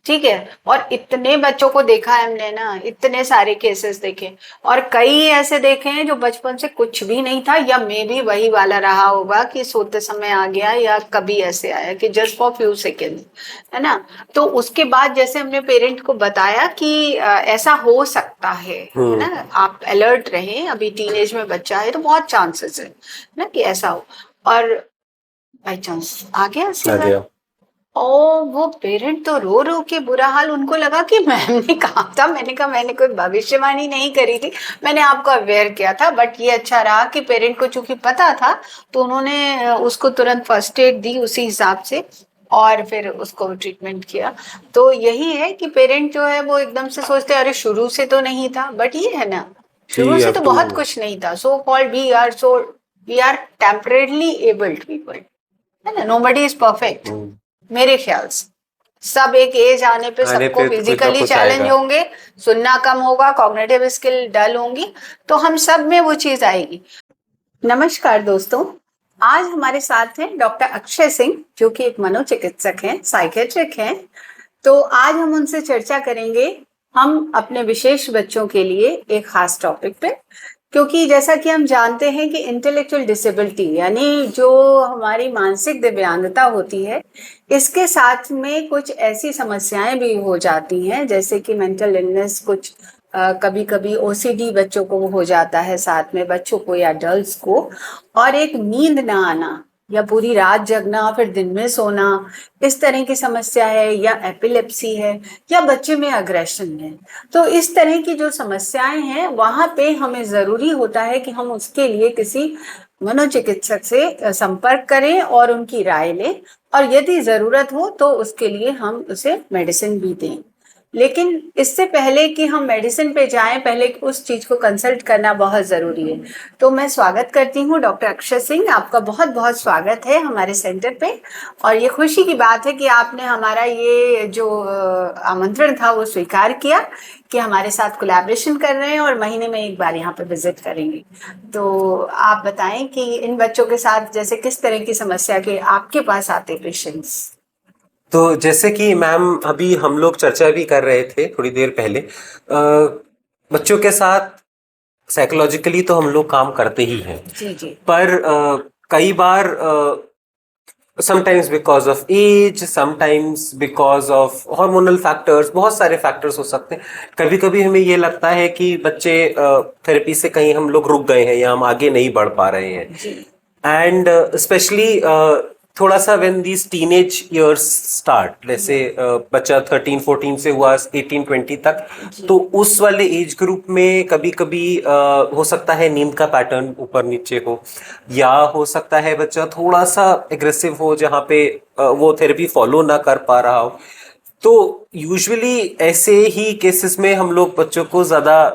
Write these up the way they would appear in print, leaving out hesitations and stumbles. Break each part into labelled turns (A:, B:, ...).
A: ठीक है। और इतने बच्चों को देखा है हमने ना, इतने सारे केसेस देखे, और कई ऐसे देखे हैं जो बचपन से कुछ भी नहीं था, या मे भी वही वाला रहा होगा कि सोते समय आ गया, या कभी ऐसे आया कि जस्ट फॉर फ्यू सेकेंड, है ना। तो उसके बाद जैसे हमने पेरेंट को बताया कि ऐसा हो सकता है ना, आप अलर्ट रहें, अभी टीनेज में बच्चा है तो बहुत चांसेस है ना कि ऐसा हो। और बाई चांस आ गया
B: आ
A: सिवा।
B: गया।
A: ओ, वो पेरेंट तो रो रो के बुरा हाल, उनको लगा कि मैम ने कहा था, मैंने कहा मैंने कोई भविष्यवाणी नहीं करी थी, मैंने आपको अवेयर किया था, बट ये अच्छा रहा कि पेरेंट को चूंकि पता था तो उन्होंने उसको तुरंत फर्स्ट एड दी उसी हिसाब से, और फिर उसको ट्रीटमेंट किया। तो यही है कि पेरेंट जो है वो एकदम से सोचते हैं अरे शुरू से तो नहीं था, बट ये है ना,
B: कि
A: शुरू से
B: अब
A: तो
B: टू।
A: बहुत कुछ नहीं था। So called we are temporarily abled people, है ना, नोबडी इज परफेक्ट मेरे ख्याल से। सब एक एज आने पे
B: आने
A: सबको
B: पे तो कुछ ना
A: फिजिकली
B: कुछ
A: चैलेंज
B: आएगा।
A: होंगे, सुनना कम होगा, कॉग्निटिव स्किल डल होंगी, तो हम सब में वो चीज आएगी। नमस्कार दोस्तों, आज हमारे साथ हैं डॉक्टर अक्षय सिंह, जो कि एक मनोचिकित्सक हैं, साइकेट्रिक हैं। तो आज हम उनसे चर्चा करेंगे, हम अपने विशेष बच्चों के लिए एक खास टॉपिक पे, क्योंकि जैसा कि हम जानते हैं कि इंटेलेक्चुअल डिसेबिलिटी यानी जो हमारी मानसिक दिव्यांगता होती है, इसके साथ में कुछ ऐसी समस्याएं भी हो जाती हैं, जैसे कि मेंटल इलनेस, कुछ कभी कभी ओसीडी बच्चों को हो जाता है, साथ में बच्चों को या अडल्ट्स को, और एक नींद ना आना या पूरी रात जगना फिर दिन में सोना, इस तरह की समस्या है, या एपिलेप्सी है, या बच्चे में अग्रेशन है। तो इस तरह की जो समस्याएं हैं वहां पे हमें जरूरी होता है कि हम उसके लिए किसी मनोचिकित्सक से संपर्क करें और उनकी राय लें, और यदि जरूरत हो तो उसके लिए हम उसे मेडिसिन भी दें। लेकिन इससे पहले कि हम मेडिसिन पे जाएं, पहले उस चीज को कंसल्ट करना बहुत जरूरी है। तो मैं स्वागत करती हूँ डॉक्टर अक्षय सिंह, आपका बहुत बहुत स्वागत है हमारे सेंटर पे। और ये खुशी की बात है कि आपने हमारा ये जो आमंत्रण था वो स्वीकार किया कि हमारे साथ कोलैबोरेशन कर रहे हैं, और महीने में एक बार यहाँ पे विजिट करेंगे। तो आप बताएं कि इन बच्चों के साथ जैसे किस तरह की समस्या के आपके पास आते पेशेंट्स।
B: तो जैसे कि मैम अभी हम लोग चर्चा भी कर रहे थे थोड़ी देर पहले, बच्चों के साथ साइकोलॉजिकली तो हम लोग काम करते ही हैं।
A: जी जी।
B: पर कई बार sometimes because of age, sometimes because of hormonal factors, बहुत सारे फैक्टर्स हो सकते हैं। कभी कभी हमें ये लगता है कि बच्चे थेरेपी से कहीं हम लोग रुक गए हैं या हम आगे नहीं बढ़ पा रहे हैं।
A: जी
B: एंड स्पेशली थोड़ा सा when these teenage years start, जैसे बच्चा 13-14 से हुआ 18-20 तक, तो उस वाले एज ग्रुप में कभी कभी हो सकता है नींद का पैटर्न ऊपर नीचे हो, या हो सकता है बच्चा थोड़ा सा एग्रेसिव हो जहाँ पे वो थेरेपी फॉलो ना कर पा रहा हो। तो यूजुअली ऐसे ही केसेस में हम लोग बच्चों को ज्यादा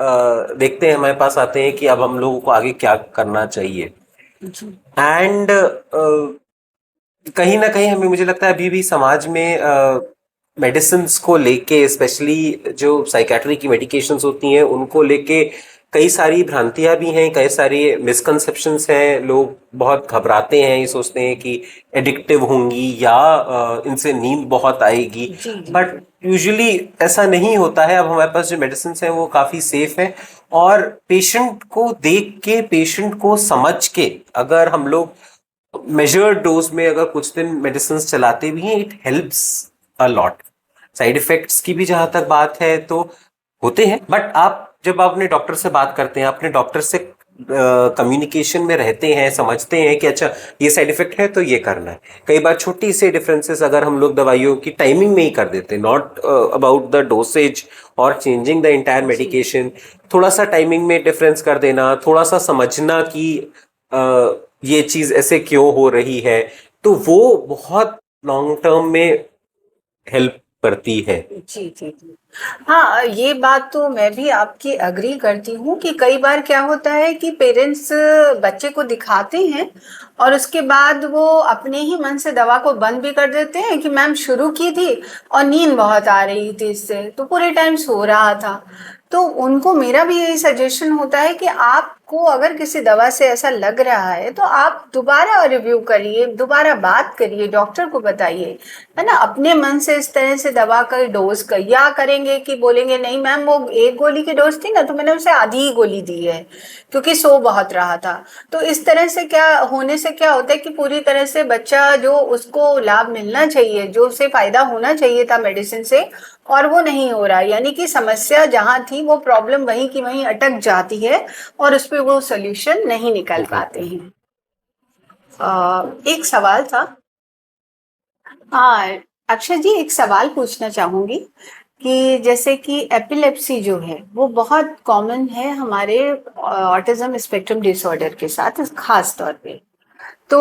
B: देखते हैं, हमारे पास आते हैं कि अब हम लोगों को आगे क्या करना चाहिए। एंड कहीं ना कहीं हमें, मुझे लगता है अभी भी समाज में मेडिसिन को लेके, स्पेशली जो साइकेट्री की मेडिकेशंस होती हैं उनको लेके कई सारी भ्रांतियां भी हैं, कई सारी मिसकंसेप्शंस हैं। लोग बहुत घबराते हैं, ये सोचते हैं कि एडिक्टिव होंगी या इनसे नींद बहुत आएगी।
A: जी जी।
B: बट यूजुअली ऐसा नहीं होता है। अब हमारे पास जो मेडिसिन हैं वो काफ़ी सेफ हैं, और पेशेंट को देख के, पेशेंट को समझ के अगर हम लोग मेजर्ड डोज में अगर कुछ दिन मेडिसिन चलाते भी हैं, it helps a lot. Side effects की भी जहां तक बात है तो होते हैं, बट आप जब आप अपने डॉक्टर से बात करते हैं, अपने डॉक्टर से कम्युनिकेशन में रहते हैं, समझते हैं कि अच्छा ये साइड इफेक्ट है तो ये करना है। कई बार छोटी से डिफरेंसेस अगर हम लोग दवाइयों की टाइमिंग में ही कर देते हैं, नॉट अबाउट द डोसेज और चेंजिंग द इंटायर मेडिकेशन, थोड़ा सा टाइमिंग में डिफरेंस कर देना, थोड़ा सा समझना कि ये चीज ऐसे क्यों हो रही है, तो वो बहुत लॉन्ग टर्म में हेल्प करती है।
A: जी जी जी। हाँ, ये बात तो मैं भी आपकी अग्री करती हूँ कि कई बार क्या होता है कि पेरेंट्स बच्चे को दिखाते हैं, और उसके बाद वो अपने ही मन से दवा को बंद भी कर देते हैं कि मैम शुरू की थी और नींद बहुत आ रही थी इससे, तो पूरे टाइम सो रहा था। तो उनको मेरा भी यही सजेशन होता है कि आप आपको अगर किसी दवा से ऐसा लग रहा है तो आप दोबारा रिव्यू करिए, दोबारा बात करिए, डॉक्टर को बताइए, है ना। अपने मन से इस तरह से दवा का डोज का या करेंगे कि बोलेंगे नहीं मैम वो एक गोली की डोज थी ना तो मैंने उसे आधी ही गोली दी है क्योंकि सो बहुत रहा था। तो इस तरह से क्या होने से क्या होता है कि पूरी तरह से बच्चा जो उसको लाभ मिलना चाहिए, जो उसे फायदा होना चाहिए था मेडिसिन से, और वो नहीं हो रहा, यानी कि समस्या जहां थी वो प्रॉब्लम वहीं की वहीं अटक जाती है और उस पर वो सोल्यूशन नहीं निकल पाते हैं। एक सवाल था। हाँ अक्षय जी, एक सवाल पूछना चाहूंगी कि जैसे कि एपिलेप्सी जो है वो बहुत कॉमन है हमारे ऑटिज्म स्पेक्ट्रम डिसऑर्डर के साथ खास तौर पे। तो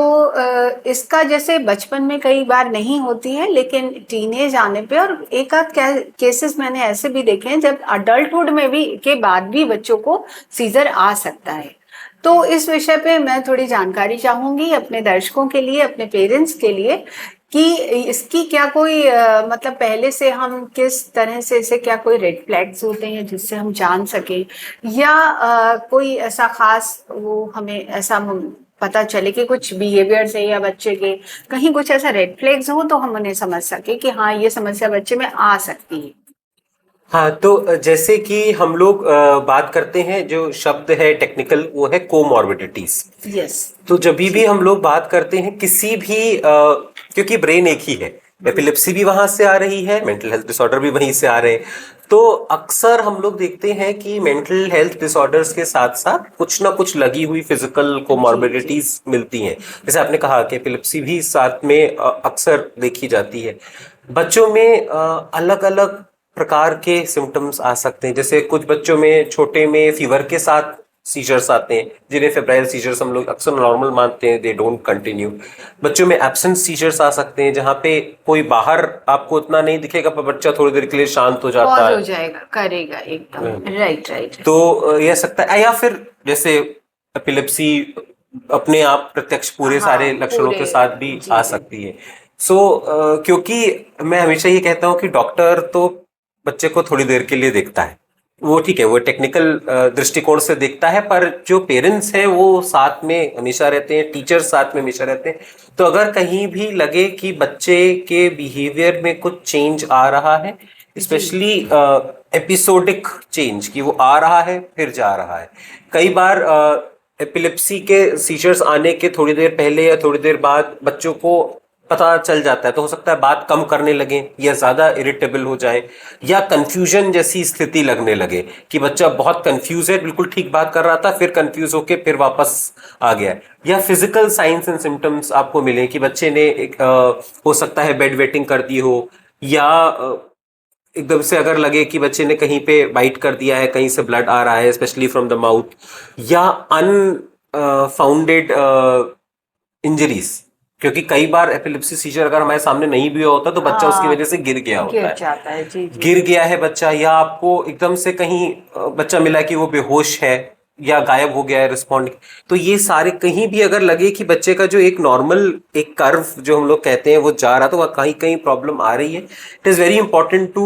A: इसका जैसे बचपन में कई बार नहीं होती है लेकिन टीनेज आने पे, और एक आध केसेस मैंने ऐसे भी देखे हैं जब अडल्टहुड में भी के बाद भी बच्चों को सीजर आ सकता है। तो इस विषय पे मैं थोड़ी जानकारी चाहूंगी अपने दर्शकों के लिए, अपने पेरेंट्स के लिए, कि इसकी क्या कोई मतलब पहले से हम किस तरह से इसे, क्या कोई रेड फ्लैग्स होते हैं जिससे हम जान सके, या कोई ऐसा खास वो हमें ऐसा पता चले कि कुछ बिहेवियर से या बच्चे के कहीं कुछ ऐसा रेड फ्लैग्स हो तो हम उन्हें समझ सके कि हाँ ये समस्या बच्चे में आ सकती है।
B: हाँ, तो जैसे कि हम लोग बात करते हैं, जो शब्द है टेक्निकल वो है कोमॉर्बिडिटीज।
A: यस।
B: तो जब भी हम लोग बात करते हैं किसी भी क्योंकि ब्रेन एक ही है, एपिलेप्सी भी वहां से आ रही है, मेंटल हेल्थ डिसऑर्डर भी वहीं से आ रहे हैं, तो अक्सर हम लोग देखते हैं कि मेंटल हेल्थ डिसऑर्डर्स के साथ साथ कुछ ना कुछ लगी हुई फिजिकल कोमॉर्बिडिटीज मिलती हैं। जैसे आपने कहा कि एपिलेप्सी भी साथ में अक्सर देखी जाती है। बच्चों में अलग अलग प्रकार के सिम्टम्स आ सकते हैं। जैसे कुछ बच्चों में छोटे में फीवर के साथ सीजर्स आते हैं, जिन्हें फेब्राइल सीजर्स हम लोग अक्सर नॉर्मल मानते हैं, दे डोंट कंटिन्यू। बच्चों में एब्सेंट सीजर्स आ सकते हैं, जहां पे कोई बाहर आपको उतना नहीं दिखेगा पर बच्चा थोड़ी देर के लिए शांत हो जाता है,
A: हो जाएगा, करेगा एकदम। Right right.
B: तो यह सकता है। या फिर जैसे एपिलेप्सी अपने आप प्रत्यक्ष पूरे सारे लक्षणों के साथ भी आ सकती है। क्योंकि मैं हमेशा ये कहता हूँ कि डॉक्टर तो बच्चे को थोड़ी देर के लिए देखता है, वो ठीक है, वो टेक्निकल दृष्टिकोण से देखता है, पर जो पेरेंट्स हैं वो साथ में हमेशा रहते हैं, टीचर्स साथ में हमेशा रहते हैं। तो अगर कहीं भी लगे कि बच्चे के बिहेवियर में कुछ चेंज आ रहा है, स्पेशली एपिसोडिक चेंज, कि वो आ रहा है फिर जा रहा है, कई बार एपिलेप्सी के सीजर्स आने के थोड़ी देर पहले या थोड़ी देर बाद बच्चों को पता चल जाता है, तो हो सकता है बात कम करने लगे या ज्यादा इरिटेबल हो जाए, या कंफ्यूजन जैसी स्थिति लगने लगे कि बच्चा बहुत कंफ्यूज है, बिल्कुल ठीक बात कर रहा था फिर कंफ्यूज होके फिर वापस आ गया। या फिजिकल साइंस एंड सिम्टम्स आपको मिले कि बच्चे ने हो सकता है बेड वेटिंग कर दी हो, या एकदम से अगर लगे कि बच्चे ने कहीं पे बाइट कर दिया है, कहीं से ब्लड आ रहा है स्पेशली फ्रॉम द माउथ, या अनफाउंडेड इंजरीज। क्योंकि कई बार एपिलेप्सी सीजर अगर हमारे सामने नहीं भी होता तो बच्चा उसकी वजह से गिर गया होता है,
A: जाता है। जी, जी।
B: गिर गया है बच्चा, या आपको एकदम से कहीं बच्चा मिला कि वो बेहोश है या गायब हो गया है रिस्पॉन्ड। तो ये सारे कहीं भी अगर लगे कि बच्चे का जो एक नॉर्मल एक कर्व जो हम लोग कहते हैं वो जा रहा, तो वह कहीं कहीं प्रॉब्लम आ रही है, it is very important to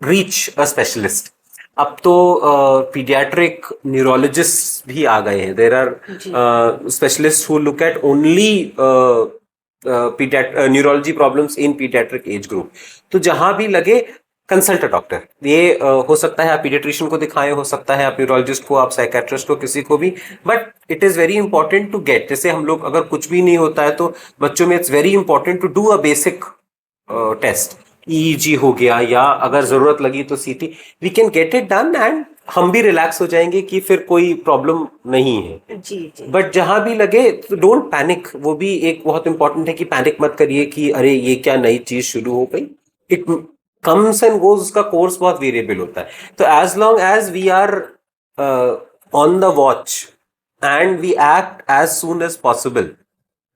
B: reach a specialist. अब तो पीडियाट्रिक न्यूरोलॉजिस्ट भी आ गए हैं, there are specialists who look at only neurology problems in paediatric age group. तो जहां भी लगे कंसल्ट अ डॉक्टर। ये हो सकता है आप पीडियाट्रिशियन को दिखाएं, हो सकता है आप न्यूरोलॉजिस्ट को, आप साइकेट्रिस्ट को, किसी को भी, but it is very important to get. जैसे हम लोग अगर कुछ भी नहीं होता है तो बच्चों में it's very important to do a basic test, EEG हो गया, या अगर जरूरत लगी तो CT, we can get it done and हम भी रिलैक्स हो जाएंगे कि फिर कोई प्रॉब्लम नहीं है।
A: जी, जी।
B: बट जहां भी लगे तो डोंट पैनिक, वो भी एक बहुत इंपॉर्टेंट है कि पैनिक मत करिए कि अरे ये क्या नई चीज शुरू हो गई। इट कम्स एंड गोज, उसका कोर्स बहुत वेरिएबल होता है। तो as long as we are on the watch and we act as soon as possible,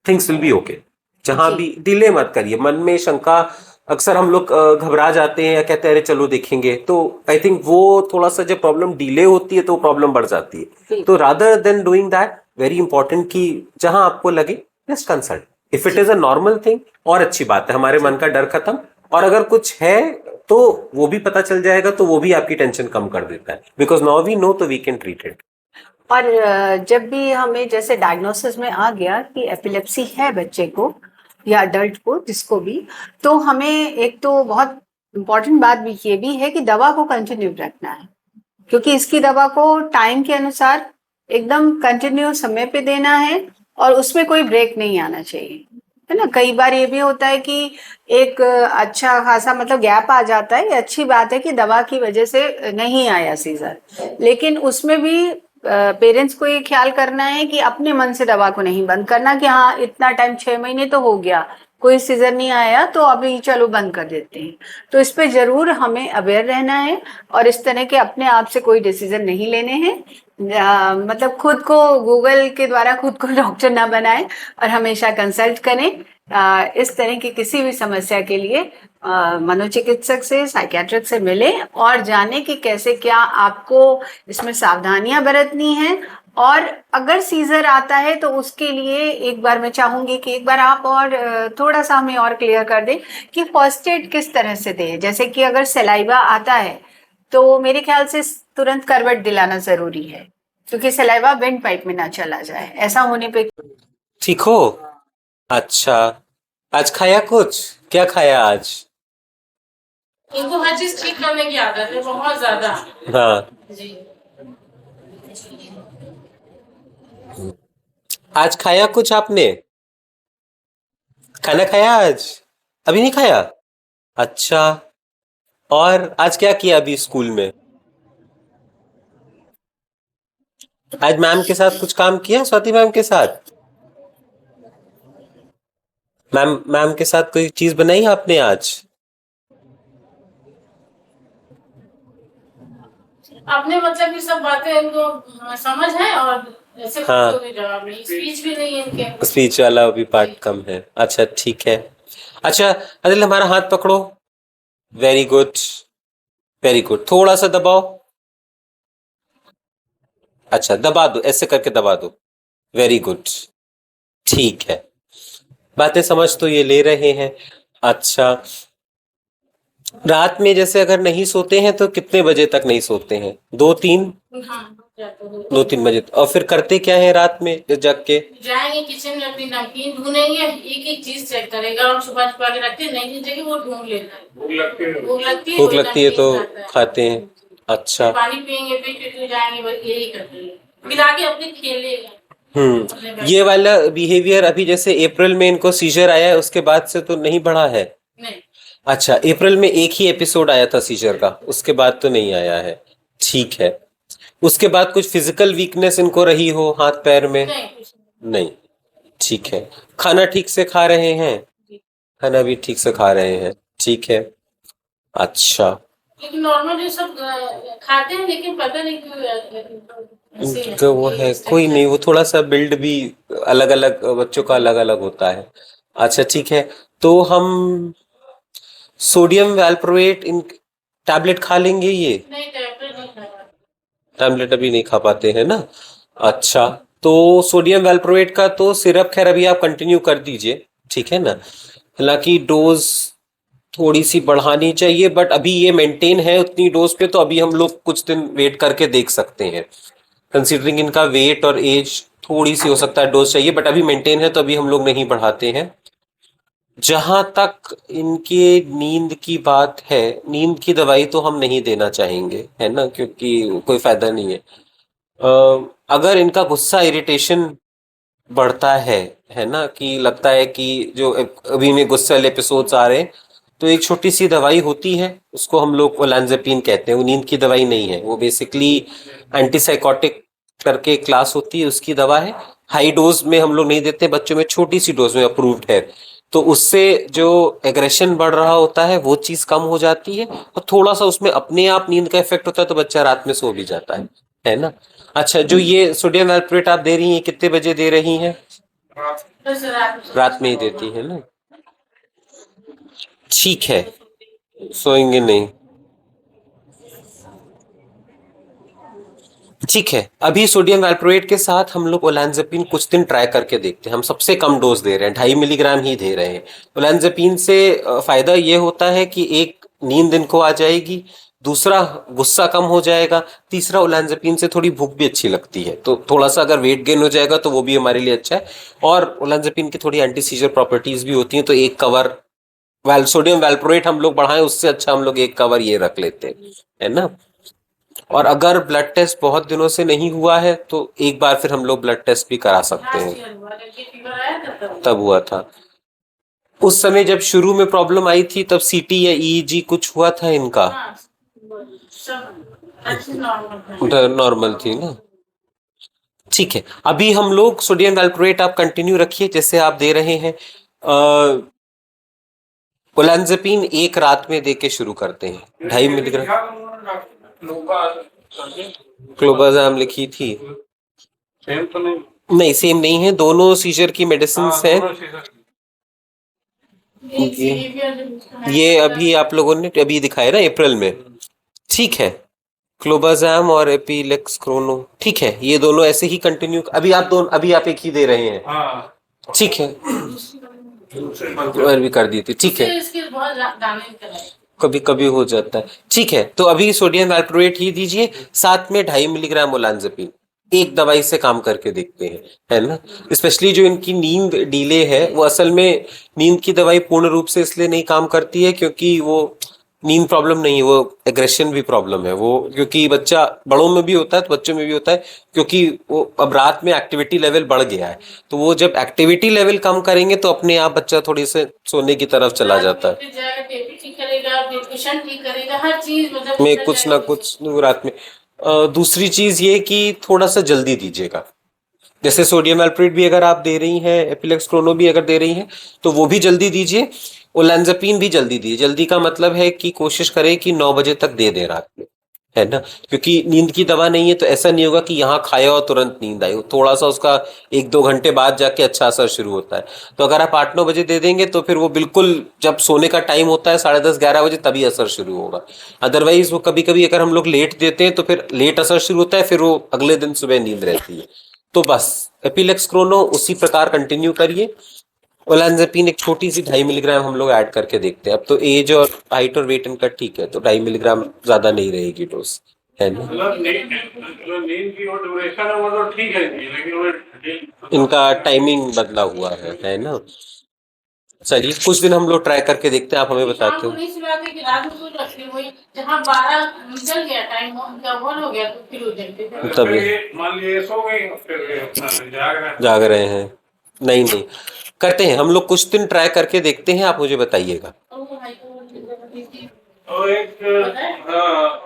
B: things will be okay. जहां भी डिले मत करिए, मन में शंका, अक्सर हम लोग घबरा जाते हैं या कहते हैं अरे चलो देखेंगे, तो आई थिंक वो थोड़ा सा जब प्रॉब्लम डिले होती है तो प्रॉब्लम बढ़ जाती है। तो rather than doing that, very important कि जहां आपको लगे just consult. If it is a normal thing, और अच्छी बात है, हमारे मन का डर खत्म, और अगर कुछ है तो वो भी पता चल जाएगा, तो वो भी आपकी टेंशन कम कर देता है, बिकॉज नाउ वी नो तो वी कैन ट्रीट इट।
A: और जब भी हमें जैसे डायग्नोसिस में आ गया कि एपिलेप्सी है बच्चे को या अडल्ट को जिसको भी, तो हमें एक तो बहुत इम्पोर्टेंट बात भी ये भी है कि दवा को कंटिन्यू रखना है, क्योंकि इसकी दवा को टाइम के अनुसार एकदम कंटिन्यू समय पे देना है और उसमें कोई ब्रेक नहीं आना चाहिए, है ना। कई बार ये भी होता है कि एक अच्छा खासा मतलब गैप आ जाता है, ये अच्छी बात है कि दवा की वजह से नहीं आया सीजर, लेकिन उसमें भी पेरेंट्स को ये ख्याल करना है कि अपने मन से दवा को नहीं बंद करना कि हाँ इतना टाइम 6 महीने तो हो गया, कोई सीजर नहीं आया तो अभी चलो बंद कर देते हैं। तो इस पे जरूर हमें अवेयर रहना है और इस तरह के अपने आप से कोई डिसीजन नहीं लेने हैं। मतलब खुद को गूगल के द्वारा खुद को डॉक्टर ना बनाएं और हमेशा कंसल्ट करें। इस तरह की किसी भी समस्या के लिए मनोचिकित्सक से, साइकियाट्रिक से मिले और जाने कि कैसे क्या आपको इसमें सावधानियां बरतनी है। और अगर सीजर आता है तो उसके लिए एक बार मैं चाहूंगी कि एक बार आप और थोड़ा सा हमें और क्लियर कर दें कि फर्स्ट एड किस तरह से दें। जैसे कि अगर सलाइवा आता है तो मेरे ख्याल से तुरंत करवट दिलाना जरूरी है, क्योंकि सलाइवा वेंट पाइप में ना चला जाए, ऐसा होने पे।
B: ठीक हो? अच्छा, आज खाया कुछ? क्या खाया आज?
C: इनको हर चीज ठीक करने की आदत है बहुत ज्यादा।
B: हाँ,
C: जी।
B: आज खाया कुछ आपने? खाना खाया आज? अभी नहीं खाया? अच्छा, और आज क्या किया अभी स्कूल में? आज मैम के साथ कुछ काम किया, स्वाति मैम के साथ? मैम के साथ कोई चीज बनाई आपने आज?
C: अपने मतलब की सब बातें इनको समझ है और ऐसे
B: हाँ।
C: कोई जवाब नहीं, स्पीच भी नहीं है इनके।
B: स्पीच वाला भी पार्ट कम है। अच्छा, ठीक है। अच्छा, अदिल हमारा हाथ पकड़ो। Very good, very good. थोड़ा सा दबाओ। अच्छा, दबा दो, ऐसे करके दबा दो। वेरी गुड, ठीक है। बातें समझ तो ये ले रहे हैं। अच्छा, रात में जैसे अगर नहीं सोते हैं तो कितने बजे तक नहीं सोते हैं? 2-3?
C: हाँ, जाते हैं।
B: 2-3 बजे और फिर करते क्या है रात में जग के?
C: जाएंगे किचन में अपनी नमकीन ढूंढेंगे, एक एक चीज चेक करेगा और छुपा छुपा के रखते हैं, नहीं जगह वो ढूंढ लेता है। भूख लगती है,
B: भूख
C: वही
B: लगती है तो
C: नमकीन खाता है।
B: खाते हैं। अच्छा।
C: पानी पियेंगे, फिर जाएंगे, बस यही करते हैं, फिर आके अपने खेलेगा।
B: ये वाला बिहेवियर अभी जैसे अप्रैल में इनको सीजर आया है उसके बाद से तो नहीं बढ़ा है?
C: नहीं।
B: अच्छा, अप्रैल में एक ही एपिसोड आया था सीजर का, उसके बाद तो नहीं आया है। ठीक है। उसके बाद कुछ फिजिकल वीकनेस इनको रही हो हाथ पैर में?
C: नहीं,
B: नहीं। ठीक है। खाना ठीक से खा रहे हैं? खाना भी ठीक से खा रहे हैं। ठीक है। अच्छा,
C: लेकिन नॉर्मल जो सब खाते हैं, लेकिन पता नहीं क्यों ऐसे ही
B: तो वो है, कोई नहीं, वो थोड़ा सा बिल्ड भी अलग अलग बच्चों का अलग अलग होता है। अच्छा, ठीक है। तो हम सोडियम वैल्प्रोएट इन टैबलेट खा लेंगे ये?
C: नहीं, टैबलेट नहीं खाया।
B: टैबलेट अभी नहीं खा पाते हैं ना? अच्छा, तो सोडियम वैल्प्रोएट का तो सिरप खैर अभी आप कंटिन्यू कर दीजिए, ठीक है ना। हालांकि डोज थोड़ी सी बढ़ानी चाहिए, बट अभी ये मेंटेन है उतनी डोज पे, तो अभी हम लोग कुछ दिन वेट करके देख सकते हैं। कंसीडरिंग इनका वेट और एज, थोड़ी सी हो सकता है डोज चाहिए, बट अभी मेंटेन है तो अभी हम लोग नहीं बढ़ाते हैं। जहां तक इनके नींद की बात है, नींद की दवाई तो हम नहीं देना चाहेंगे, है ना, क्योंकि कोई फायदा नहीं है। अगर इनका गुस्सा, इरिटेशन बढ़ता है ना, कि लगता है कि जो अभी में गुस्से वाले एपिसोड्स आ रहे हैं, तो एक छोटी सी दवाई होती है, उसको हम लोग ओलांज़ेपीन कहते हैं। वो नींद की दवाई नहीं है, वो बेसिकली एंटीसाइकोटिक करके क्लास होती है, उसकी दवा है। हाई डोज में हम लोग नहीं देते बच्चों में, छोटी सी डोज में अप्रूव्ड है। तो उससे जो एग्रेशन बढ़ रहा होता है वो चीज कम हो जाती है, और थोड़ा सा उसमें अपने आप नींद का इफेक्ट होता है, तो बच्चा रात में सो भी जाता है ना। अच्छा, जो ये सोडियम वैल्प्रोएट आप दे रही हैं, कितने बजे दे रही हैं?
C: बस
B: रात में ही देती है ना? ठीक है, सोएंगे नहीं। ठीक है, अभी सोडियम वैल्प्रोएट के साथ हम लोग ओलांज़ेपीन कुछ दिन ट्राई करके देखते हैं। हम सबसे कम डोज दे रहे हैं, 2.5 मिलीग्राम ही दे रहे हैं। ओलांज़ेपीन से फायदा ये होता है कि एक, नींद इनको आ जाएगी, दूसरा गुस्सा कम हो जाएगा, तीसरा ओलांज़ापिन से थोड़ी भूख भी अच्छी लगती है, तो थोड़ा सा अगर वेट गेन हो जाएगा तो वो भी हमारे लिए अच्छा है। और ओलांज़ापिन की थोड़ी एंटी सीजर प्रॉपर्टीज भी होती हैं, तो एक कवर सोडियम वैल्प्रोएट हम लोग बढ़ाएं, उससे अच्छा हम लोग एक कवर ये रख लेते हैं, है ना। और अगर ब्लड टेस्ट बहुत दिनों से नहीं हुआ है तो एक बार फिर हम लोग ब्लड टेस्ट भी करा सकते
C: लास्ट
B: हैं।
C: ईयर हुआ जब ये फीवर आया था तब
B: तब हुआ था उस समय जब शुरू में प्रॉब्लम आई थी, तब सीटी या ईईजी कुछ हुआ था इनका?
C: हाँ, सब अच्छी नॉर्मल
B: नॉर्मल थी ना। ठीक है, अभी हम लोग सोडियम वैल्प्रोएट आप कंटिन्यू रखिए जैसे आप दे रहे हैं। ओलांज़ापिन एक रात में दे के शुरू करते हैं, 2.5 मिलीग्राम। क्लोबाज़ाम लिखी थी,
D: सेम तो नहीं?
B: नहीं सेम नहीं है, दोनों सीजर की मेडिसिन
D: हाँ,
B: हैं।
D: दोनों सीजन।
B: ये अभी आप लोगों ने अभी दिखाया ना अप्रैल में, ठीक है। क्लोबाज़ाम और एपिलेक्स क्रोनो, ठीक है, ये दोनों ऐसे ही कंटिन्यू। अभी आप एक ही दे रहे हैं,
D: हाँ,
B: ठीक है।
D: दूसरे बंद
B: और भी कर दी थी, ठीक है,
C: इसके बहुत दाने कराए
B: कभी कभी हो जाता है, ठीक है। तो अभी सोडियम वैल्प्रोएट ही दीजिए, साथ में 2.5 मिलीग्राम ओलांज़ापिन, एक दवाई से काम करके देखते हैं, है ना। स्पेशली जो इनकी नींद डिले है, वो असल में नींद की दवाई पूर्ण रूप से इसलिए नहीं काम करती है क्योंकि वो नींद प्रॉब्लम नहीं है, वो एग्रेशन भी प्रॉब्लम है वो, क्योंकि बच्चा बड़ों में भी होता है तो बच्चों में भी होता है, क्योंकि वो अब रात में एक्टिविटी लेवल बढ़ गया है, तो वो जब एक्टिविटी लेवल कम करेंगे तो अपने आप बच्चा थोड़ी से सोने की तरफ चला जाता है।
C: फिर जाएगा पेट भी ठीक करेगा, न्यूट्रिशन ठीक करेगा, हर चीज मतलब
B: में कुछ ना कुछ रात में। दूसरी चीज ये कि थोड़ा सा जल्दी दीजिएगा, जैसे सोडियम वैल्प्रोएट भी अगर आप दे रही हैं, एपिलेक्स क्रोनो भी अगर दे रही हैं, तो वो भी जल्दी दीजिए। ओलांज़ापिन भी जल्दी दीजिए। जल्दी का मतलब है कि कोशिश करें कि 9 बजे तक दे दें रात में, है ना, क्योंकि नींद की दवा नहीं है तो ऐसा नहीं होगा कि यहाँ खाया और तुरंत नींद आई, थोड़ा सा उसका 1-2 घंटे बाद जाके अच्छा असर शुरू होता है। तो अगर आप 8-9 बजे दे देंगे तो फिर वो बिल्कुल जब सोने का टाइम होता है 10:30-11 बजे, तभी असर शुरू होगा। अदरवाइज वो कभी कभी अगर हम लोग लेट देते हैं तो फिर लेट असर शुरू होता है, फिर वो अगले दिन सुबह नींद रहती है। तो बस एपिलेक्स क्रोनो उसी प्रकार कंटिन्यू करिए। ओलांज़ापिन एक छोटी सी 2.5 मिलीग्राम हम लोग ऐड करके देखते हैं। अब तो एज और हाइट और वेट इनका ठीक है, तो 2.5 मिलीग्राम ज्यादा नहीं रहेगी डोज, है ना।
D: नींद की वो ड्यूरेशन है वो तो ठीक है जी, लेकिन वो
B: इनका टाइमिंग बदला हुआ है ना। चलिए कुछ दिन हम लोग ट्राई करके देखते हैं, आप हमें बताते
C: शाम को
B: हो।
C: नहीं सुलाते कि रात में कोई रखते वही जहाँ 12 निकल गया टाइम डबल हो गया तो फिर हो जाते थे।
B: तभी
D: मान लिए सो गई फिर अपना
B: जाग रहे हैं, नहीं नहीं करते हैं हम लोग, कुछ दिन ट्राई करके देखते हैं, आप मुझे बताइएगा।
D: और एक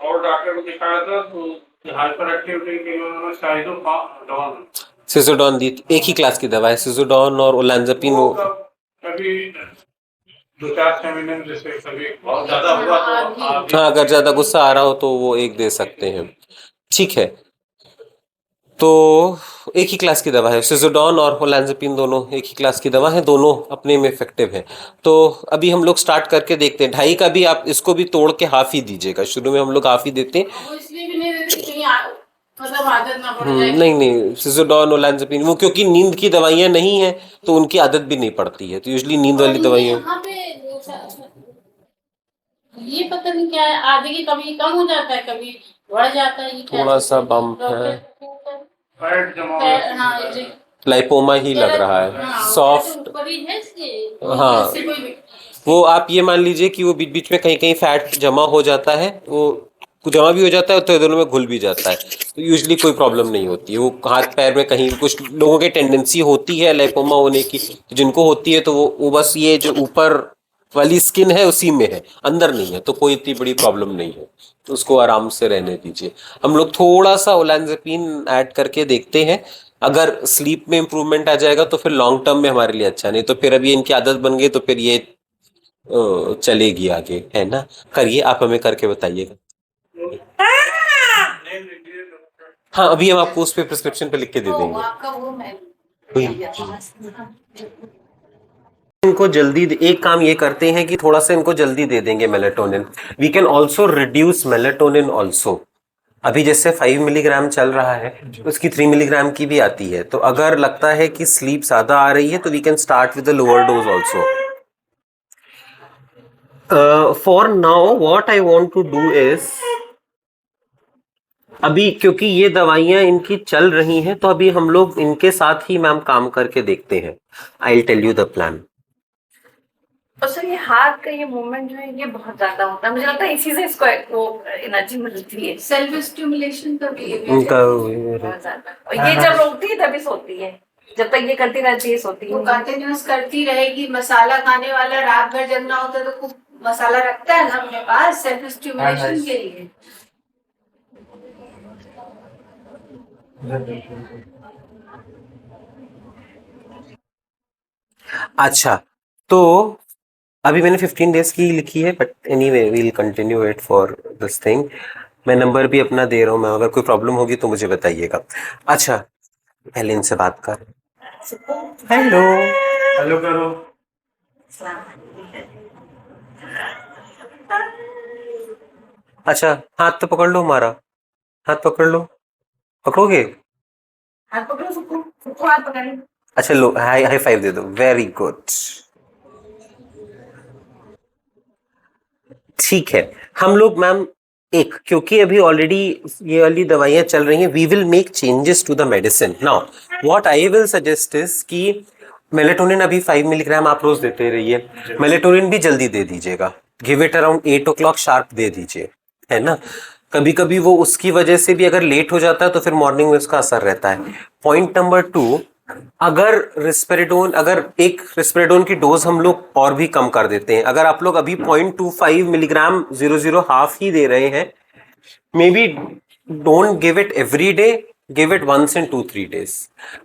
D: और डॉक्टर को दिखाया था तो हाइपर एक्टिविटी के लिए उन्होंने साइडोडॉन
B: सिसोडॉन दी, एक ही क्लास की दवा है सिसोडॉन और ओलांज़ापिन। वो
D: कभी 2-4-6 महीने में, जैसे कभी बहुत ज्यादा हुआ तो आप
B: हाँ, अगर ज्यादा गुस्सा आ रहा हो तो वो एक दे सकते हैं, ठीक है। तो एक ही क्लास की दवा है, सिसोडॉन और ओलांज़ापिन दोनों एक ही क्लास की दवा है, दोनों अपने में इफेक्टिव है। तो अभी हम लोग स्टार्ट करके देखते हैं। 2.5 का भी आप इसको भी तोड़ के हाफ ही दीजिएगा, शुरू में हम लोग हाफ ही देते हैं।
C: वो इसलिए भी नहीं देते कहीं मतलब आदत ना पड़ जाए।
B: नहीं नहीं, सिसोडॉन ओलांज़ापिन वो क्योंकि नींद की दवाइयां नहीं है तो उनकी आदत भी नहीं पड़ती है, तो यूजुअली नींद वाली दवाइयां।
C: यहाँ पे ये पता नहीं क्या है, आधे की कभी कम हो जाता है, कभी बढ़ जाता है, ये क्या
B: थोड़ा
C: है?
B: सा बम्प है,
D: फैट जमा
C: हाँ, ये
B: लाइपोमा ही लग रहा है,
C: हाँ,
B: सॉफ्ट।
C: ऊपर ही है इसके,
B: हाँ,
C: इससे कोई
B: वो आप ये मान लीजिए कि वो बीच बीच में कहीं कहीं फैट जमा हो जाता है, वो जमा भी हो जाता है तो दोनों में घुल भी जाता है, तो यूजुअली कोई प्रॉब्लम नहीं होती है। वो हाथ पैर में कहीं, कुछ लोगों की टेंडेंसी होती है लाइपोमा होने की, जिनको होती है तो वो बस ये जो ऊपर वाली स्किन है उसी में है, अंदर नहीं है, तो कोई इतनी बड़ी प्रॉब्लम नहीं है, तो उसको आराम से रहने दीजिए। हम लोग थोड़ा सा ओलांज़ापिन ऐड करके देखते हैं, अगर स्लीप में इंप्रूवमेंट आ जाएगा तो फिर लॉन्ग टर्म में हमारे लिए अच्छा, नहीं तो फिर अभी इनकी आदत बन गई तो फिर ये चलेगी आगे, है ना। करिए, आप हमें करके बताइएगा। हाँ, अभी हम आपको उस पे प्रिस्क्रिप्शन पे लिख के दे देंगे।
A: आपका वो मैं
B: इनको जल्दी एक काम ये करते हैं कि थोड़ा सा इनको जल्दी दे देंगे melatonin. We can also reduce melatonin also. अभी जैसे 5 मिलीग्राम चल रहा है, उसकी 3 मिलीग्राम की भी आती है, तो अगर लगता है कि स्लीप ज्यादा आ रही है तो we can start with the lower dose also. For now what I want to do is, अभी क्योंकि ये दवाइयां इनकी चल रही हैं तो अभी हम लोग इनके साथ ही मैम काम करके देखते हैं. I will tell you the plan.
E: और सर ये हाथ का ये मूवमेंट जो है ये बहुत ज्यादा होता है, मुझे लगता है इसी से इसको वो एनर्जी मिलती है
A: सेल्फ स्टिमुलेशन का भी
B: उनका
E: बहुत ज्यादा. और ये जब रोकती है तभी सोती है, जब तक ये करती रहती है सोती
A: वो
E: है.
A: कंटिन्यूस करती रहेगी. मसाला खाने वाला रात भर जगना होता है तो खूब मसाला रखता है ना अपने पास सेल्फ स्टिमुलेशन के लिए.
B: अच्छा, तो अभी मैंने 15 डेज की लिखी है, but anyway we will continue it for this thing. मैं नंबर भी अपना दे रहा हूँ, मैं अगर कोई प्रॉब्लम होगी तो मुझे बताइएगा. अच्छा, पहले इनसे बात कर. हेलो.
D: हेलो करो.
B: अच्छा, हाथ तो पकड़ लो हमारा, हाथ पकड़ लो. पकड़ोगे?
E: हाथ पकड़ो, सुकू हाथ पकड़ो.
B: अच्छा लो, हाई हाई फाइव दे दो. Very good. ठीक है, हम लोग मैम एक, क्योंकि अभी ऑलरेडी ये वाली दवाइयां चल रही हैं, we will make changes to the medicine. Now what I will suggest is कि मेलेटोनिन अभी 5 मिलीग्राम आप रोज देते रहिए. मेलेटोनिन भी जल्दी दे दीजिएगा. Give it around 8 o'clock sharp दे दीजिए, है ना. कभी कभी वो उसकी वजह से भी अगर लेट हो जाता है तो फिर मॉर्निंग में उसका असर रहता है. पॉइंट नंबर 2, अगर रिस्पेरेडोन, अगर एक रिस्पेरेडोन की डोज हम लोग और भी कम कर देते हैं. अगर आप लोग अभी 0.25 मिलीग्राम 00 हाफ ही दे रहे हैं, maybe don't give it every day, give it once in 2-3 days,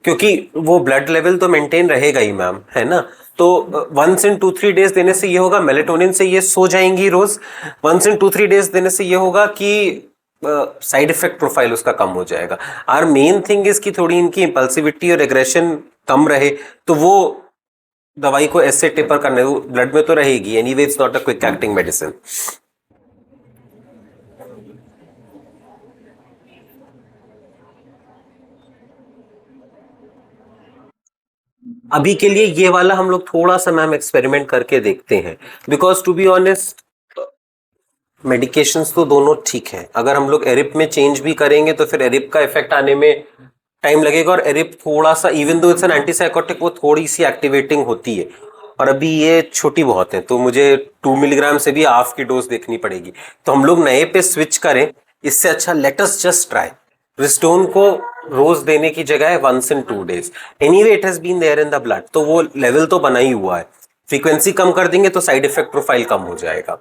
B: क्योंकि वो ब्लड लेवल तो मेंटेन रहेगा ही मैम, है ना. तो वंस इन 2-3 days देने से ये होगा, मेलेटोनिन से ये सो जाएंगी रोज. वंस इन 2-3 days देने से ये होगा कि साइड इफेक्ट प्रोफाइल उसका कम हो जाएगा. आर मेन थिंग इज कि थोड़ी इनकी इम्पल्सिविटी और एग्रेशन कम रहे, तो वो दवाई को ऐसे टेपर करने, ब्लड में तो रहेगी anyway, it's not a quick acting medicine. अभी के लिए ये वाला हम लोग थोड़ा सा मैम एक्सपेरिमेंट करके देखते हैं, because to be honest medications तो दोनों ठीक है. अगर हम लोग एरिप में चेंज भी करेंगे तो फिर एरिप का इफेक्ट आने में टाइम लगेगा, और एरिप थोड़ा सा, even though it's an antipsychotic, वो थोड़ी सी एक्टिवेटिंग होती है, और अभी ये छोटी बहुत है, तो मुझे 2 मिलीग्राम से भी हाफ की डोज देखनी पड़ेगी. तो हम लोग नए पे स्विच करें, इससे अच्छा लेट अस जस्ट ट्राई. रिस्टोन को रोज देने की जगह once in 2 days. Anyway it has been there in the blood, तो वो लेवल तो बना ही हुआ है. फ्रीक्वेंसी कम कर देंगे तो साइड इफेक्ट प्रोफाइल कम हो जाएगा,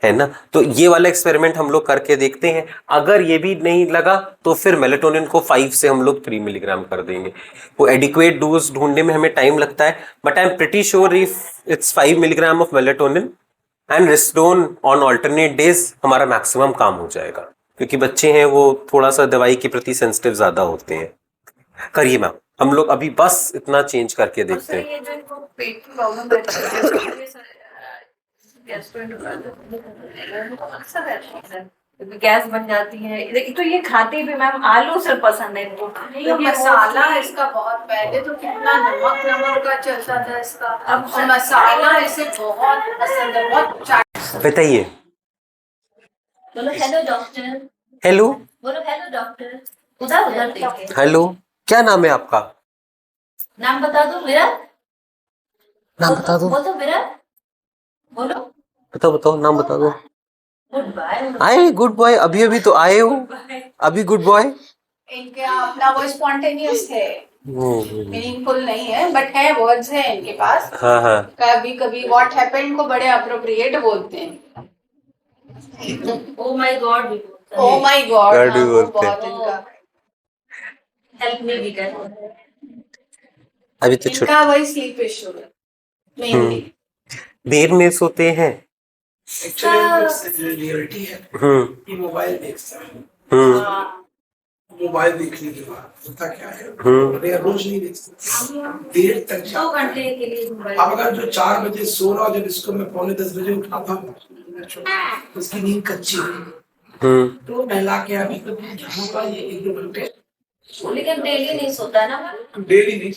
B: है ना. तो ये वाला एक्सपेरिमेंट हम लोग करके देखते हैं. अगर ये भी नहीं लगा तो फिर मेलेटोनिन को 5 से हम लोग 3 मिलीग्राम कर देंगे. वो एडिक्वेट डोज ढूंढने में हमें टाइम लगता है, but I am pretty sure if it's 5 milligram of melatonin and Ristone on alternate days, हमारा मैक्सिमम काम हो जाएगा. क्योंकि बच्चे हैं वो थोड़ा सा दवाई के प्रति सेंसिटिव ज्यादा होते हैं. करिए मैम, हम लोग अभी बस इतना चेंज करके देखते हैं.
E: ये जो इनको पेट की प्रॉब्लम रहती है, अक्सर रहती है सर, क्योंकि गैस बन जाती है. तो ये खाते भी मैम आलू सिर्फ पसंद है इनको.
A: तो मसाला इसका बहुत, पहले तो कितना नमक नमक का चलता था इसका, अब मसाला इसे बहुत पसंद है, बहुत.
B: बताइए.
E: बोलो हेलो डॉक्टर.
B: हेलो.
E: बोलो हेलो डॉक्टर. उधर उधर देखिए.
B: हेलो, क्या नाम है आपका?
E: नाम बता दो मेरा.
B: नाम बता दो.
E: बोलो मेरा. बोलो.
B: बताओ बताओ, नाम बता दो.
E: Good bye.
B: आए गुड बॉय, अभी अभी तो आए हो, अभी गुड बॉय.
A: इनके अपना वो स्पॉन्टेनियस है, मीनिंगफुल नहीं है, बट है, वर्ड्स है इनके पास.
B: हाँ हाँ.
A: कभी कभी व्हाट हैपेंड को बड़े अप्रोप्रिएट बोलते हैं.
E: ओ माय गॉड भी बोलता है.
A: ओ माय गॉड
B: God भी बोलते हैं.
A: बहुत इनका.
E: हेल्प मी भी कर.
B: अभी तो छोटे.
A: इनका वही स्लीप इशू है मेनली.
B: देर में सोते हैं.
F: एक्चुअली रियलिटी है, ये मोबाइल देखता है. मोबाइल देखने के बाद होता क्या है, अरे रोज नहीं देख सकते, देर तक
E: 2 घंटे के लिए.
F: अब अगर जो 4 बजे सो रहा हो, जब इसको मैं 9:45 बजे उठाता हूँ, उसकी नींद कच्ची हुई, तो नहला के अभी तो जाऊंगा ये 1-2 घंटे.
E: लेकिन डेली नहीं सोता ना.
F: डेली नहीं.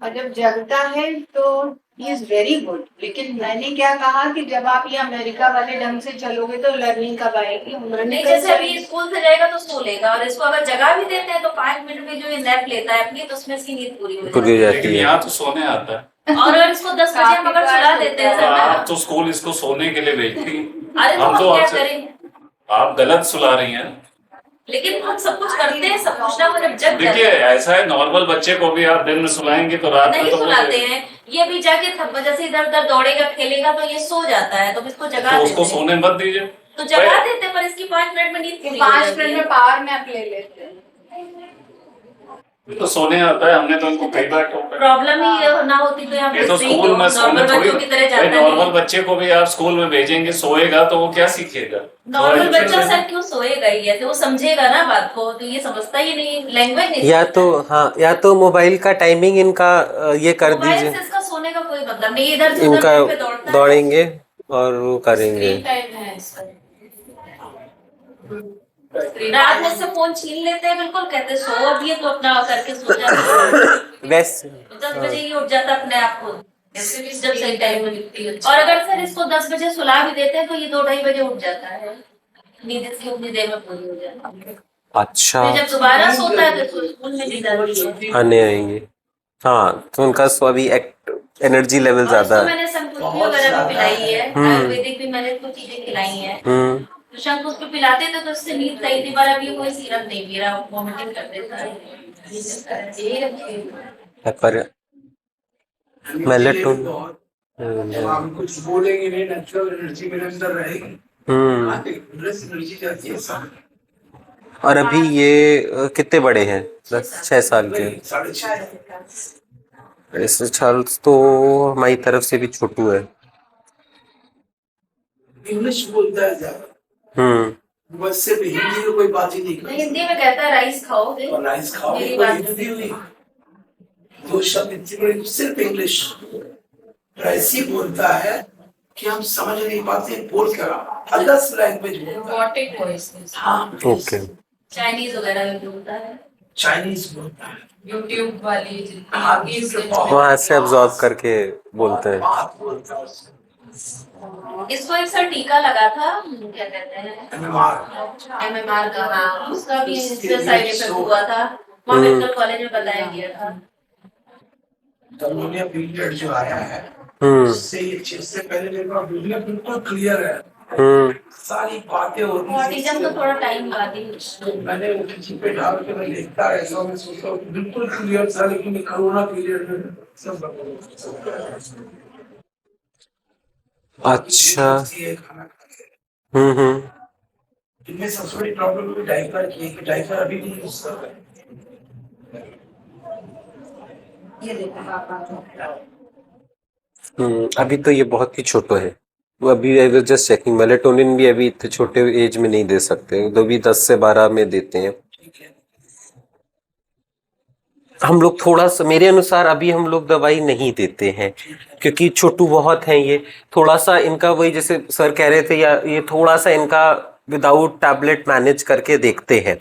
A: और जब जगता है तो ही इज वेरी गुड, लेकिन मैंने क्या कहा कि जब आप ये अमेरिका वाले ढंग से चलोगे तो लर्निंग कब आएगी।
E: नहीं, जैसे अभी स्कूल से जाएगा तो सो लेगा, और इसको अगर जगह भी देते हैं तो 5 मिनट में जो ये नैप लेता है अपनी, तो उसमें इसकी नींद पूरी हो
B: पूरी हो
E: जाती
B: जाती
D: लेकिन
B: है।
D: यहाँ तो सोने आता है।
E: है। और अगर इसको 10 बजे हम अगर सुला देते हैं सर ना,
D: आप तो स्कूल इसको सोने के लिए भेजती हैं।
E: अरे तो
D: हम
E: हम
D: तो
E: क्या
D: आपसे
E: करें,
D: आप गलत सुला रही हैं।
E: लेकिन हम सब कुछ करते हैं, सब कुछ ना वो जब जग
D: देखिए
E: जाता है।
D: ऐसा है, नॉर्मल बच्चे को भी आप दिन में सुलाएंगे तो रात में
E: नहीं
D: तो वो
E: सुलाते हैं, ये भी जाके थक जैसे इधर उधर दौड़ेगा खेलेगा तो ये सो जाता है, तो इसको जगा
D: तो
E: देते
D: उसको
E: हैं।
D: सोने मत दीजिए।
E: तो जगा देते हैं, पर इसकी 5 मिनट में नींद पूरी हो
A: 5
E: जाती
A: मिनट
E: है।
A: में पावर नैप ले लेते हैं।
D: तो सोने आता है, हमने तो इनको कई बार टोका।
E: प्रॉब्लम ही ये ना होती तो यहाँ
D: ये तो
E: भेजते ही
D: स्कूल
E: नहीं,
D: में सोने
E: नॉर्मल
D: थोड़ी,
E: बच्चों की तरह
D: भाई
E: जाता
D: नॉर्मल
E: नहीं।
D: बच्चे को भी आप स्कूल में भेजेंगे, सोएगा तो वो क्या सीखेगा?
E: नॉर्मल
D: तो
E: बच्चा सर क्यों सोएगा ही ऐसे, वो समझेगा ना बात को, तो ये समझता ही नहीं, लैंग्वेज नहीं
B: या तो हाँ, या तो मोबाइल का टाइमिंग इनका ये कर
E: मोबाइल
B: दीजिए,
E: से इसका सोने का कोई मतलब नहीं, इधर से
B: इनका
E: उधर पे दौड़ता है।
B: दौड़ेंगे और वो करेंगे।
C: स्क्रीन टाइम है इसका।
E: रात में से फोन छीन लेते हैं, बिल्कुल कहते हैं, सो अब ये तो अपना करके सो जाता
B: वैसे
E: 10 बजे ही उठ जाता अपने आप को, ऐसे भी जब सही टाइम में लिखती है। और अगर सर इसको 10 बजे सुला भी देते हैं तो ये 2-2:30 बजे उठ जाता है, नींद इसकी उतनी देर में पूरी हो जाती है।
B: अच्छा
E: फिर जब दोबारा सोता है तो इसको स्कूल में नींद आती है।
B: आने आएंगे। हाँ, तो उनका अभी एनर्जी लेवल
E: और
B: ज्यादा
E: इसको मैंने संकुची वगैरह भी पिलाई है, आयुर्वेदिक भी मैंने कुछ चीजें खिलाई है। तो शंख उसको पिलाते थे तो उससे नींद सही थी, पर अभी कोई सीरप नहीं पी रहा, वॉमिटिंग कर देता है।
B: पर मेलेटोन
F: जब हम कुछ बोलेंगे नहीं, नेचुरल एनर्जी मेरे अंदर रहेगी। एनर्जी जाती है सब।
B: और अभी ये कितने बड़े हैं? 6 साल के।
F: 6.5
B: ऐसे चार्ल्स तो हमारी तरफ से भी छोटू है।
F: इंग्लिश बोलता है ज्यादा, बस सिर्फ हिंदी में कोई बात ही नहीं करता।
E: हिंदी में कहता है राइस खाओगे,
F: और राइस खाओ,
E: मेरी
F: कोई
E: बात
F: हिंदी नहीं। दो शब्द इतनी बड़ी, सिर्फ इंग्लिश ऐसी बोलता है कि हम समझ नहीं पाते, बोल कर अदर्स लैंग्वेज बोलता है।
C: रोबोटिक वॉइस है।
F: हाँ,
B: ओके।
E: चाइनीज वगैरह में बोलता है,
F: चाइनीज बोलता है।
C: यूट्यूब वाली
F: हाँ,
B: वहां से अब्सॉर्ब करके बोलते हैं।
F: बात बोलता है।
E: इसको एक सर टीका लगा था, क्या कहते हैं
F: MMR
E: MMR का, हाँ उसका भी साइड इफेक्ट हुआ था, वहाँ मेडिकल कॉलेज में बताया गया था।
F: अमोनिया पीरियड जो आया है, उससे ये चीज से पहले मेरे पास बिल्कुल क्लियर है, सारी बातें होती हैं।
E: ऑटिज्म तो थोड़ा टाइम बाद ही।
F: तो मैंने किसी पे डाल के मैं लिखता रहता हूँ, मैं सोचता हूँ बिल्कुल क्लियर था, लेकिन कोरोना पीरियड में सब
B: अच्छा।
F: ये खाना खाते हैं। इनमें सबसे बड़ी प्रॉब्लम डाइपर की है कि डाइपर अभी भी यूज कर रहे हैं।
B: अभी तो ये बहुत ही छोटा है। वो अभी I was just checking, melatonin भी अभी इतने छोटे एज में नहीं दे सकते, तो भी 10 से 12 में देते हैं। हम लोग थोड़ा सा, मेरे अनुसार अभी हम लोग दवाई नहीं देते हैं क्योंकि छोटू बहुत हैं ये। थोड़ा सा इनका वही जैसे सर कह रहे थे, या ये थोड़ा सा इनका विदाउट टैबलेट मैनेज करके देखते हैं।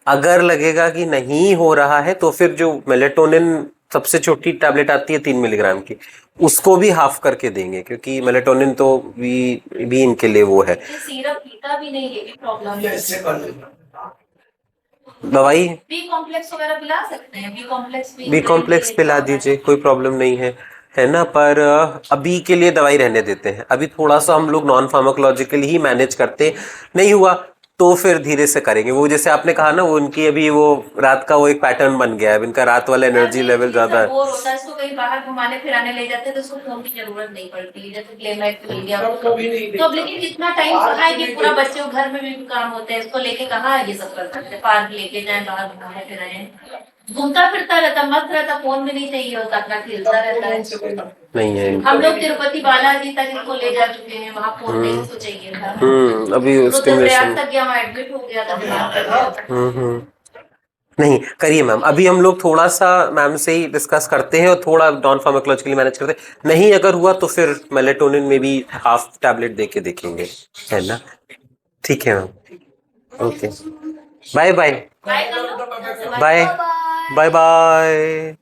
B: अगर लगेगा कि नहीं हो रहा है तो फिर जो मेलेटोनिन सबसे छोटी टैबलेट आती है 3 मिलीग्राम की, उसको भी हाफ करके देंगे, क्योंकि मेलेटोनिन तो भी इनके लिए वो है।
E: सीरप पीता भी नहीं, ये भी प्रॉब्लम
F: या
E: है।
F: इससे कर लेना।
B: दवाई
E: बी कॉम्प्लेक्स वगैरह पिला सकते हैं,
B: बी कॉम्प्लेक्स पिला दीजिए, कोई प्रॉब्लम नहीं है ना। पर अभी के लिए दवाई रहने देते हैं। अभी थोड़ा सा हम लोग नॉन फार्माकोलॉजिकल ही मैनेज करते, नहीं हुआ तो फिर धीरे से करेंगे। वो जैसे आपने कहा ना, वो उनकी अभी वो रात का वो एक पैटर्न बन गया है, इनका रात वाला एनर्जी लेवल ज्यादा है।
E: बोर होता है, इसको कहीं बाहर घुमाने फिराने ले जाते हैं तो उसको फोन की जरूरत नहीं पड़ती, जैसे प्लेमेट मिल गया
F: कभी नहीं
E: तो। अब लेकिन जितना टाइम कहाँ है कि पूरा बच्चे को घर में भी काम होते हैं, इसको लेके कहाँ ये सब कर सकते, पार्क लेके जाए, बाहर घुमाने फिराए, घूमता फिरता रहता, मस्त रहता, फोन भी नहीं चाहिए होता, अपना खेलता रहता है।
B: नहीं है
E: हम लोग तिरुपति बालाजी तक इसको ले जा चुके हैं, वहाँ फोन नहीं उसको चाहिए था।
B: अभी
E: रुद्रप्रयाग तक गया, वहाँ एडमिट हो गया था।
B: नहीं करिए मैम। अभी हम लोग थोड़ा सा मैम से ही डिस्कस करते हैं और थोड़ा नॉन फार्माकोलॉजिकली मैनेज करते हैं। नहीं अगर हुआ तो फिर मेलेटोनिन में भी हाफ टैबलेट दे के देखेंगे, है ना। ठीक है ma'am, okay, bye bye bye bye bye.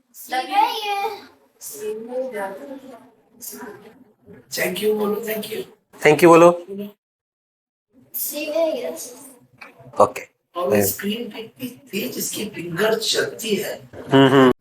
F: Thank you बोलो, थैंक यू।
B: थैंक यू बोलो। ओके।
F: और स्क्रीन पे इतनी तेज इसकी फिंगर चलती है।
B: हम्म।